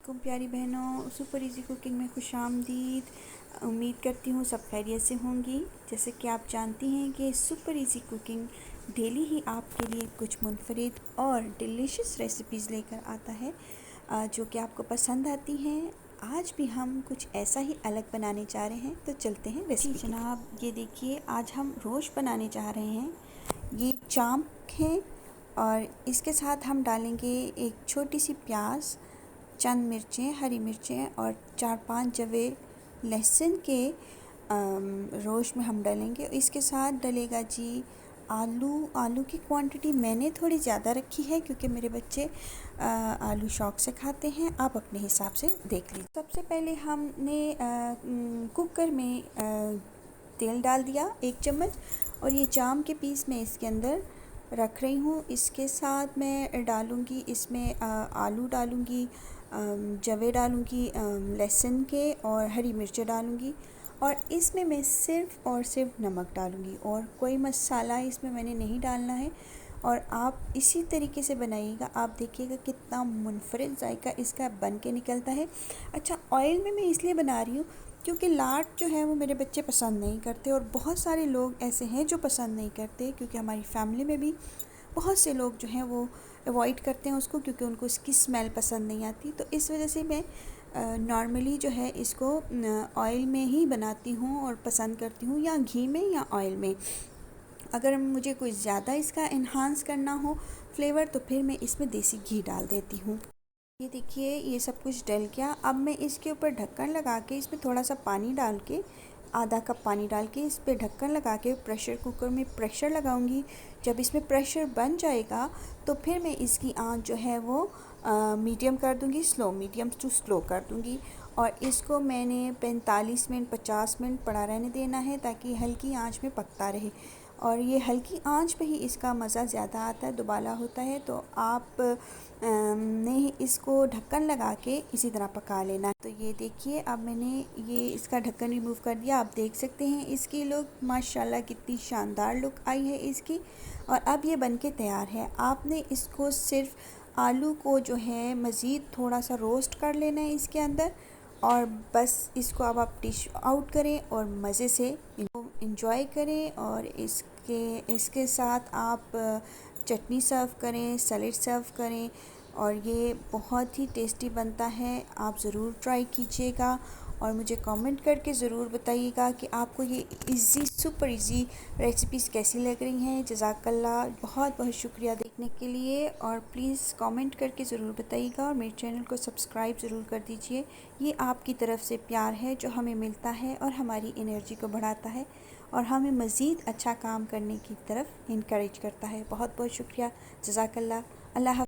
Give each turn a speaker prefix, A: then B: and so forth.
A: कुम प्यारी बहनों, सुपर इजी कुकिंग में खुशामदीद। उम्मीद करती हूँ सब खैरियत से होंगी। जैसे कि आप जानती हैं कि सुपर इजी कुकिंग डेली ही आपके लिए कुछ मुनफरिद और डिलीशियस रेसिपीज़ लेकर आता है जो कि आपको पसंद आती हैं। आज भी हम कुछ ऐसा ही अलग बनाने जा रहे हैं, तो चलते हैं रेसिपी। जनाब, ये देखिए, आज हम रोश बनाने जा रहे हैं। ये चांप है और इसके साथ हम डालेंगे एक छोटी सी प्याज, चंद मिर्चें, हरी मिर्चें और 4-5 जवे लहसुन के रोश में हम डालेंगे। इसके साथ डलेगा जी आलू की क्वांटिटी मैंने थोड़ी ज़्यादा रखी है क्योंकि मेरे बच्चे आलू शौक़ से खाते हैं। आप अपने हिसाब से देख लीजिए। सबसे पहले हमने कुकर में तेल डाल दिया 1 चम्मच, और ये जाम के पीस मैं इसके अंदर रख रही हूँ। इसके साथ मैं डालूँगी इसमें आलू डालूँगी, जवे डालूँगी लहसुन के, और हरी मिर्चें डालूँगी, और इसमें मैं सिर्फ़ और सिर्फ नमक डालूँगी और कोई मसाला इसमें मैंने नहीं डालना है। और आप इसी तरीके से बनाइएगा, आप देखिएगा कितना मुनफरिद जायका इसका बन के निकलता है। अच्छा, ऑयल में मैं इसलिए बना रही हूँ क्योंकि लाट जो है वो मेरे बच्चे पसंद नहीं करते, और बहुत सारे लोग ऐसे हैं जो पसंद नहीं करते, क्योंकि हमारी फैमिली में भी बहुत से लोग जो हैं वो अवॉइड करते हैं उसको, क्योंकि उनको इसकी स्मेल पसंद नहीं आती। तो इस वजह से मैं नॉर्मली जो है इसको ऑयल में ही बनाती हूँ और पसंद करती हूँ, या घी में या ऑयल में। अगर मुझे कोई ज़्यादा इसका इन्हांस करना हो फ्लेवर, तो फिर मैं इसमें देसी घी डाल देती हूँ। ये देखिए, ये सब कुछ डल गया। अब मैं इसके ऊपर ढक्कन लगा के इसमें थोड़ा सा पानी डाल के, आधा कप पानी डाल के इस पर ढक्कन लगा के प्रेशर कुकर में प्रेशर लगाऊंगी। जब इसमें प्रेशर बन जाएगा तो फिर मैं इसकी आंच जो है वो मीडियम कर दूंगी, मीडियम टू स्लो कर दूंगी। और इसको मैंने 45 मिनट 50 मिनट पड़ा रहने देना है, ताकि हल्की आंच में पकता रहे। और ये हल्की आंच पे ही इसका मज़ा ज़्यादा आता है, दुबाला होता है। तो आप ने इसको ढक्कन लगा के इसी तरह पका लेना। तो ये देखिए, अब मैंने ये इसका ढक्कन रिमूव कर दिया। आप देख सकते हैं इसकी लुक, माशाल्लाह कितनी शानदार लुक आई है इसकी। और अब ये बनके तैयार है। आपने इसको सिर्फ आलू को जो है मज़ीद थोड़ा सा रोस्ट कर लेना है इसके अंदर, और बस इसको अब आप डिश आउट करें और मज़े से इंजॉय करें। और इसके साथ आप चटनी सर्व करें, सैलेड सर्व करें, और ये बहुत ही टेस्टी बनता है। आप ज़रूर ट्राई कीजिएगा और मुझे कमेंट करके ज़रूर बताइएगा कि आपको ये इजी सुपर इजी रेसिपीज़ कैसी लग रही हैं। जज़ाकल्लाह, बहुत बहुत शुक्रिया देखने के लिए, और प्लीज़ कमेंट करके ज़रूर बताइएगा, और मेरे चैनल को सब्सक्राइब ज़रूर कर दीजिए। ये आपकी तरफ से प्यार है जो हमें मिलता है और हमारी एनर्जी को बढ़ाता है और हमें मज़ीद अच्छा काम करने की तरफ इनकरेज करता है। बहुत बहुत शुक्रिया, जज़ाकल्लाह, अल्लाह।